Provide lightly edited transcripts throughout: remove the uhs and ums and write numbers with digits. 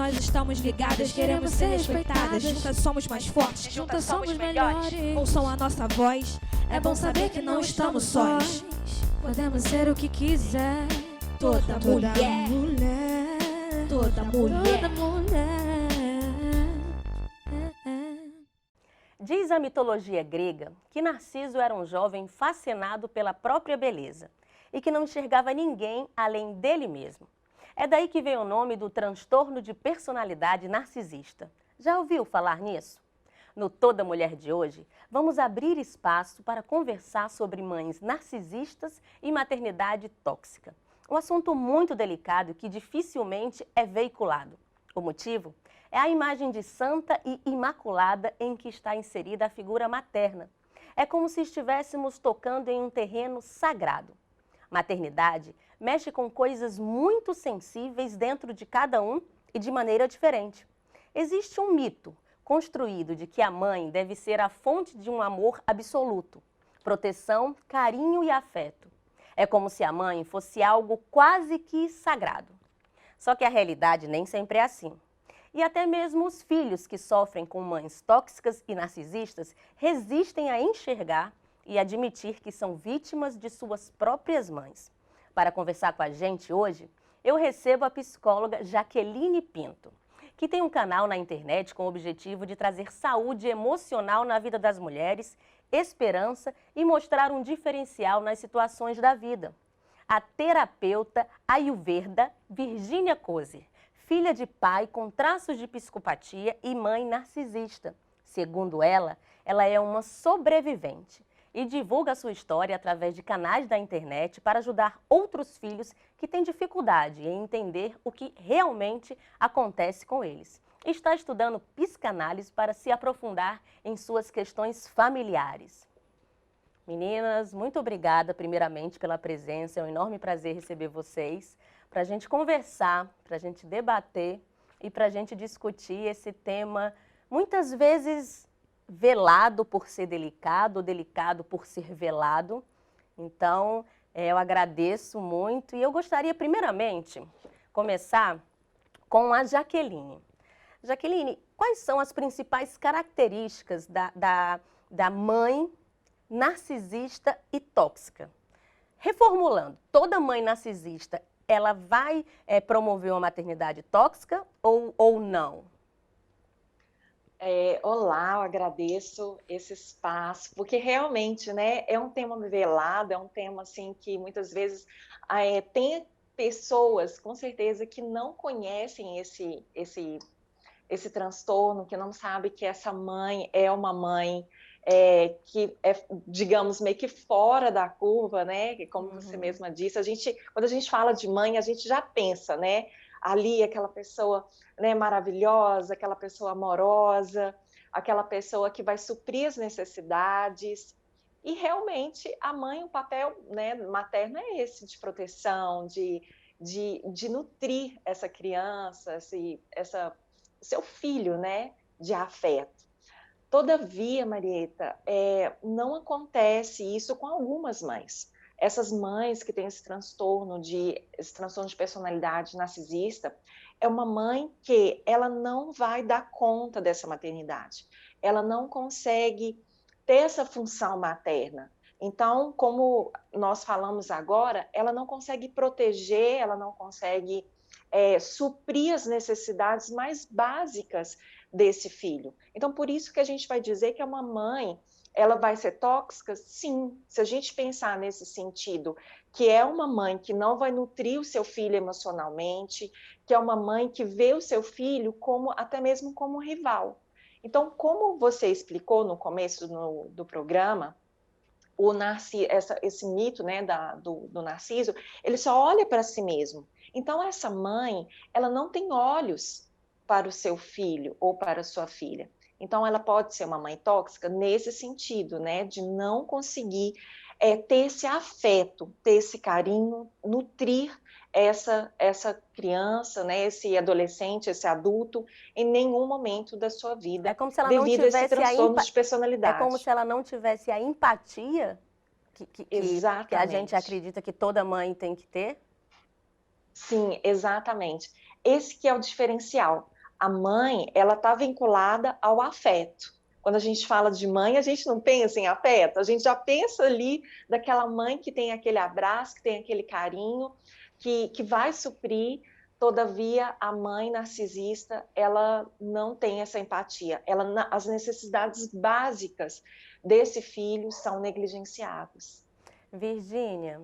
nós estamos ligadas, queremos ser respeitadas. Juntas somos mais fortes, juntas somos melhores. Ouçam a nossa voz, é bom saber que não estamos sós. Podemos ser o que quiser. Toda mulher, toda mulher. Toda mulher. Diz a mitologia grega que Narciso era um jovem fascinado pela própria beleza e que não enxergava ninguém além dele mesmo. É daí que vem o nome do transtorno de personalidade narcisista. Já ouviu falar nisso? No Toda Mulher de hoje, vamos abrir espaço para conversar sobre mães narcisistas e maternidade tóxica. Um assunto muito delicado que dificilmente é veiculado. O motivo é a imagem de santa e imaculada em que está inserida a figura materna. É como se estivéssemos tocando em um terreno sagrado. Maternidade mexe com coisas muito sensíveis dentro de cada um e de maneira diferente. Existe um mito construído de que a mãe deve ser a fonte de um amor absoluto, proteção, carinho e afeto. É como se a mãe fosse algo quase que sagrado. Só que a realidade nem sempre é assim. E até mesmo os filhos que sofrem com mães tóxicas e narcisistas resistem a enxergar e admitir que são vítimas de suas próprias mães. Para conversar com a gente hoje, eu recebo a psicóloga Jaqueline Pinto, que tem um canal na internet com o objetivo de trazer saúde emocional na vida das mulheres, esperança e mostrar um diferencial nas situações da vida. A terapeuta Ayurveda Virgínia Kozer, filha de pai com traços de psicopatia e mãe narcisista. Segundo ela, ela é uma sobrevivente e divulga sua história através de canais da internet para ajudar outros filhos que têm dificuldade em entender o que realmente acontece com eles. Está estudando psicanálise para se aprofundar em suas questões familiares. Meninas, muito obrigada primeiramente pela presença, é um enorme prazer receber vocês para a gente conversar, para a gente debater e para a gente discutir esse tema muitas vezes velado por ser delicado, ou delicado por ser velado. Então, eu agradeço muito e eu gostaria primeiramente começar com a Jaqueline. Jaqueline, quais são as principais características da mãe narcisista e tóxica? Reformulando, toda mãe narcisista, ela vai promover uma maternidade tóxica ou não? Olá, eu agradeço esse espaço, porque realmente, né, é um tema velado, é um tema assim que muitas vezes tem pessoas, com certeza, que não conhecem esse transtorno, que não sabe que essa mãe é uma mãe que é, digamos, meio que fora da curva, né? Que, como você mesma disse, quando a gente fala de mãe, a gente já pensa, né? Ali, aquela pessoa, né, maravilhosa, aquela pessoa amorosa, aquela pessoa que vai suprir as necessidades. E realmente a mãe, o papel, né, materno é esse, de proteção, de nutrir essa criança, seu filho, né, de afeto. Todavia, Marieta, não acontece isso com algumas mães. Essas mães que têm esse transtorno de personalidade narcisista, é uma mãe que ela não vai dar conta dessa maternidade. Ela não consegue ter essa função materna. Então, como nós falamos agora, ela não consegue proteger, ela não consegue suprir as necessidades mais básicas desse filho. Então, por isso que a gente vai dizer que é uma mãe, ela vai ser tóxica? Sim, se a gente pensar nesse sentido, que é uma mãe que não vai nutrir o seu filho emocionalmente, que é uma mãe que vê o seu filho até mesmo como rival. Então, como você explicou no começo do programa, esse mito, né, do Narciso, ele só olha para si mesmo. Então, essa mãe, ela não tem olhos para o seu filho ou para a sua filha. Então, ela pode ser uma mãe tóxica nesse sentido, né, de não conseguir ter esse afeto, ter esse carinho, nutrir essa criança, né, esse adolescente, esse adulto, em nenhum momento da sua vida, devido a esse transtorno de personalidade. É como se ela não tivesse a empatia que a gente acredita que toda mãe tem que ter? Sim, exatamente. Esse que é o diferencial. A mãe, ela está vinculada ao afeto. Quando a gente fala de mãe, a gente não pensa em afeto, a gente já pensa ali daquela mãe que tem aquele abraço, que tem aquele carinho, que vai suprir. Todavia, a mãe narcisista, ela não tem essa empatia. As necessidades básicas desse filho são negligenciadas. Virgínia,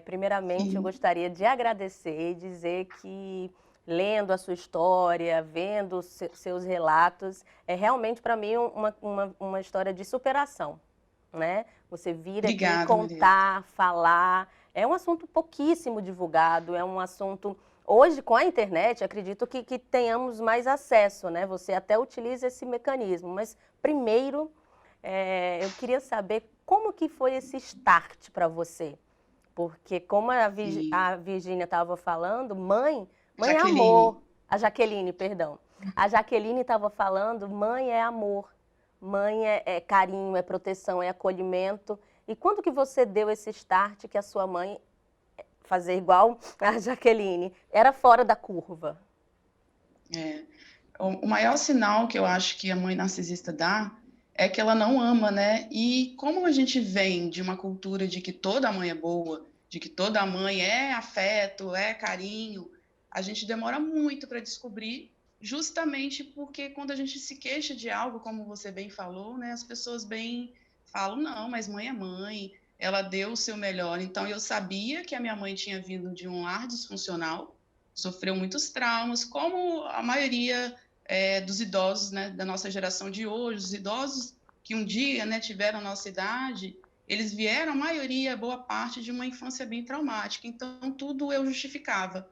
primeiramente eu Sim. gostaria de agradecer e dizer que lendo a sua história, vendo seus relatos, é realmente para mim uma história de superação, né? Você vir aqui Obrigada, contar, falar, é um assunto pouquíssimo divulgado, é um assunto... Hoje, com a internet, acredito que tenhamos mais acesso, né? Você até utiliza esse mecanismo, mas primeiro eu queria saber como que foi esse start para você. Porque como a Virgínia estava falando, mãe é amor. A Jaqueline, perdão. A Jaqueline estava falando, mãe é amor. Mãe é carinho, é proteção, é acolhimento. E quando que você deu esse start que a sua mãe... fazer igual a Jaqueline, era fora da curva? O maior sinal que eu acho que a mãe narcisista dá é que ela não ama, né? E como a gente vem de uma cultura de que toda mãe é boa, de que toda mãe é afeto, é carinho, a gente demora muito para descobrir, justamente porque quando a gente se queixa de algo, como você bem falou, né? As pessoas bem falam, não, mas mãe é mãe, ela deu o seu melhor. Então, eu sabia que a minha mãe tinha vindo de um lar disfuncional, sofreu muitos traumas, como a maioria dos idosos, né, da nossa geração de hoje, os idosos que um dia, né, tiveram a nossa idade, eles vieram, a maioria, boa parte, de uma infância bem traumática. Então, tudo eu justificava.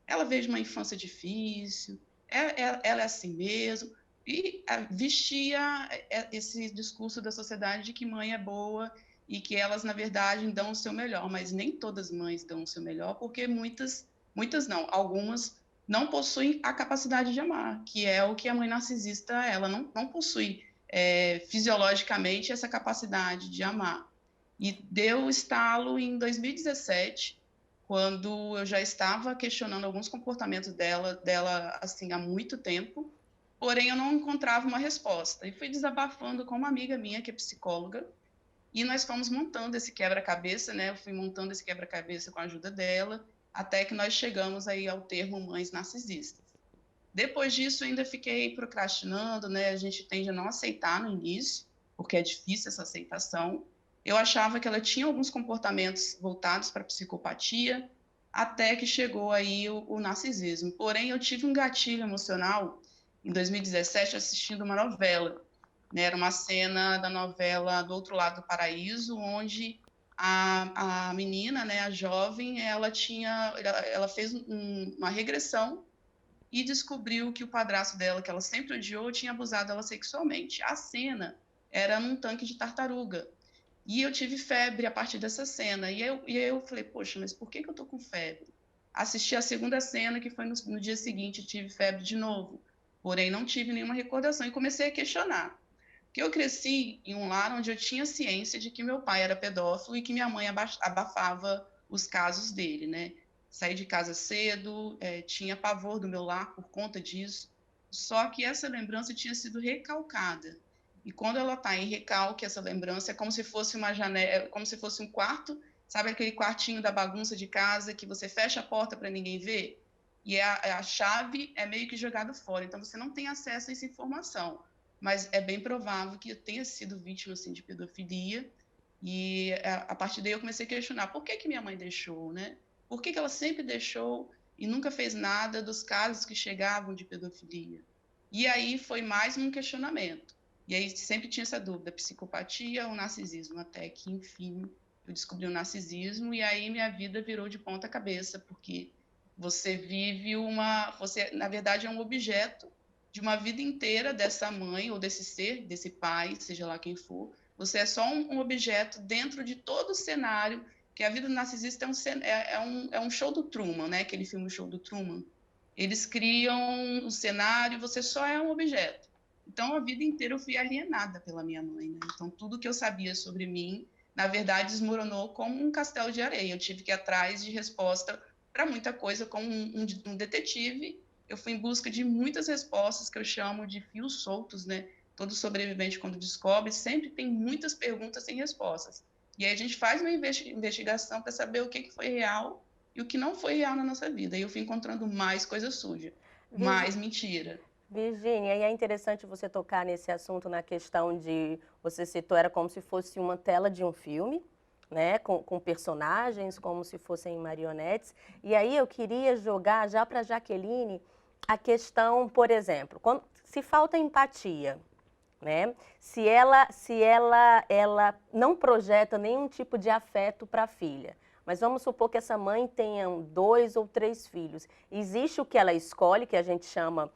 Ela veio de uma infância difícil, ela é assim mesmo. E vestia esse discurso da sociedade de que mãe é boa e que elas, na verdade, dão o seu melhor. Mas nem todas as mães dão o seu melhor, porque muitas não, algumas não possuem a capacidade de amar, que é o que a mãe narcisista, ela não possui fisiologicamente essa capacidade de amar. E deu estalo em 2017, quando eu já estava questionando alguns comportamentos dela assim, há muito tempo, porém eu não encontrava uma resposta. E fui desabafando com uma amiga minha, que é psicóloga, e nós fomos montando esse quebra-cabeça, né? Eu fui montando esse quebra-cabeça com a ajuda dela, até que nós chegamos aí ao termo mães narcisistas. Depois disso, ainda fiquei procrastinando, né? A gente tende a não aceitar no início, porque é difícil essa aceitação. Eu achava que ela tinha alguns comportamentos voltados para a psicopatia, até que chegou aí o narcisismo. Porém, eu tive um gatilho emocional em 2017 assistindo uma novela. Era uma cena da novela Do Outro Lado do Paraíso, onde a menina, né, a jovem, ela fez uma regressão e descobriu que o padrasto dela, que ela sempre odiou, tinha abusado dela sexualmente. A cena era num tanque de tartaruga. E eu tive febre a partir dessa cena. E eu falei, poxa, mas por que eu tô com febre? Assisti a segunda cena, que foi no dia seguinte, tive febre de novo. Porém, não tive nenhuma recordação e comecei a questionar. Porque eu cresci em um lar onde eu tinha ciência de que meu pai era pedófilo e que minha mãe abafava os casos dele, né? Saí de casa cedo, tinha pavor do meu lar por conta disso, só que essa lembrança tinha sido recalcada. E quando ela está em recalque, essa lembrança é como se fosse uma janela, como se fosse um quarto, sabe aquele quartinho da bagunça de casa que você fecha a porta para ninguém ver? E a chave é meio que jogada fora, então você não tem acesso a essa informação. Mas é bem provável que eu tenha sido vítima assim, de pedofilia, e a partir daí eu comecei a questionar por que minha mãe deixou, né? Por que ela sempre deixou e nunca fez nada dos casos que chegavam de pedofilia? E aí foi mais um questionamento. E aí sempre tinha essa dúvida, psicopatia ou narcisismo, até que, enfim, eu descobri o narcisismo e aí minha vida virou de ponta cabeça, porque você vive você, na verdade, é um objeto de uma vida inteira dessa mãe ou desse ser, desse pai, seja lá quem for. Você é só um objeto dentro de todo o cenário, que a vida do narcisista é um show do Truman, né? Aquele filme Show do Truman. Eles criam um cenário e você só é um objeto. Então, a vida inteira eu fui alienada pela minha mãe, né? Então, tudo que eu sabia sobre mim, na verdade, desmoronou como um castelo de areia. Eu tive que ir atrás de resposta para muita coisa, como um detetive. eu fui em busca de muitas respostas que eu chamo de fios soltos, né? Todo sobrevivente, quando descobre, sempre tem muitas perguntas sem respostas. E aí a gente faz uma investigação para saber o que foi real e o que não foi real na nossa vida. E eu fui encontrando mais coisa suja, mais mentira. Virgínia, e é interessante você tocar nesse assunto, na questão de, você citou, era como se fosse uma tela de um filme, né, com personagens, como se fossem marionetes. E aí eu queria jogar já para a Jaqueline a questão, por exemplo, se falta empatia, né, se ela não projeta nenhum tipo de afeto para a filha, mas vamos supor que essa mãe tenha 2 ou 3 filhos. Existe o que ela escolhe, que a gente chama...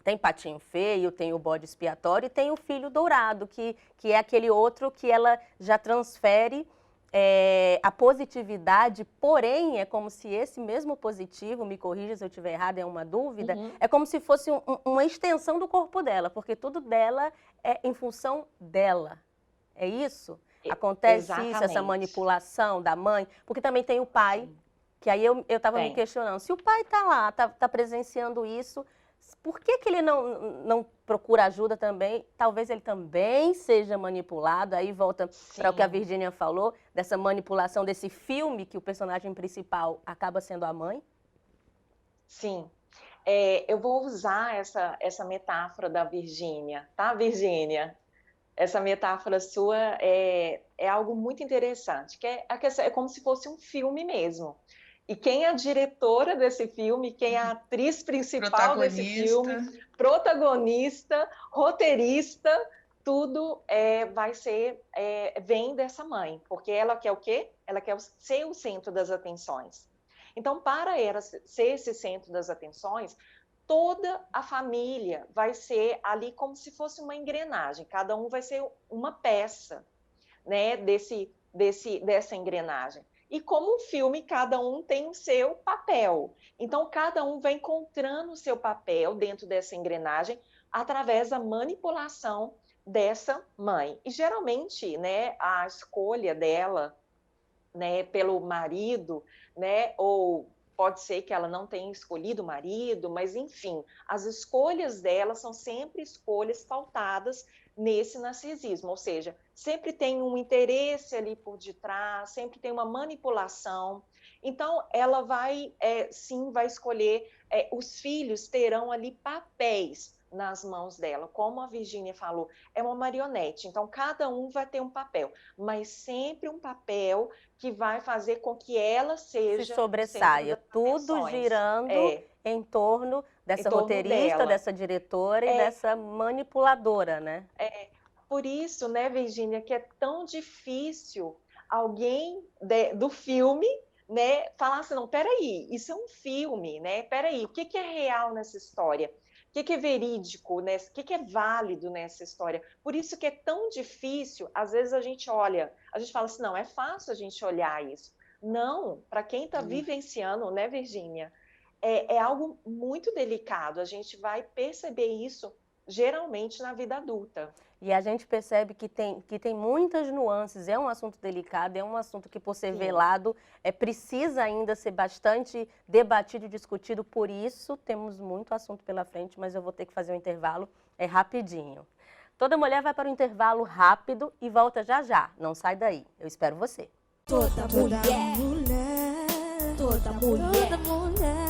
tem patinho feio, tem o bode expiatório e tem o filho dourado, que é aquele outro que ela já transfere a positividade, porém é como se esse mesmo positivo, me corrija se eu estiver errada, é uma dúvida, é como se fosse uma extensão do corpo dela, porque tudo dela é em função dela. É isso? Acontece isso, essa manipulação da mãe? Porque também tem o pai, que aí eu estava me questionando, se o pai está lá, está presenciando isso, por que ele não procura ajuda também? Talvez ele também seja manipulado. Aí volta para o que a Virgínia falou, dessa manipulação, desse filme que o personagem principal acaba sendo a mãe. Sim. Eu vou usar essa metáfora da Virgínia, tá, Virgínia? Essa metáfora sua é algo muito interessante, que é como se fosse um filme mesmo. E quem é a diretora desse filme, quem é a atriz principal desse filme, protagonista, roteirista, tudo vem dessa mãe, porque ela quer o quê? Ela quer ser o centro das atenções. Então, para ela ser esse centro das atenções, toda a família vai ser ali como se fosse uma engrenagem, cada um vai ser uma peça, né, dessa engrenagem. E como um filme, cada um tem o seu papel. Então, cada um vai encontrando o seu papel dentro dessa engrenagem através da manipulação dessa mãe. E, geralmente, né, a escolha dela, né, pelo marido, né, ou pode ser que ela não tenha escolhido o marido, mas, enfim, as escolhas dela são sempre escolhas pautadas nesse narcisismo, ou seja, sempre tem um interesse ali por detrás, sempre tem uma manipulação. Então, ela vai escolher, os filhos terão ali papéis nas mãos dela, como a Virgínia falou, é uma marionete, então cada um vai ter um papel, mas sempre um papel que vai fazer com que ela seja... Se sobressaia, tudo girando em torno dessa roteirista, dela, dessa diretora e dessa manipuladora, né? Por isso, né, Virgínia, que é tão difícil alguém do filme, né, falar assim, não, peraí, isso é um filme, né, peraí, o que é real nessa história? O que é verídico, né? O que é válido nessa história? Por isso que é tão difícil, às vezes a gente olha, a gente fala assim, não, é fácil a gente olhar isso. Não, para quem está vivenciando, né, Virgínia, é algo muito delicado, a gente vai perceber isso geralmente na vida adulta. E a gente percebe que tem muitas nuances, é um assunto delicado, é um assunto que, por ser velado, precisa ainda ser bastante debatido e discutido, por isso temos muito assunto pela frente, mas eu vou ter que fazer um intervalo rapidinho. Toda mulher vai para um intervalo rápido e volta já já, não sai daí, eu espero você. Toda mulher, toda mulher, toda mulher.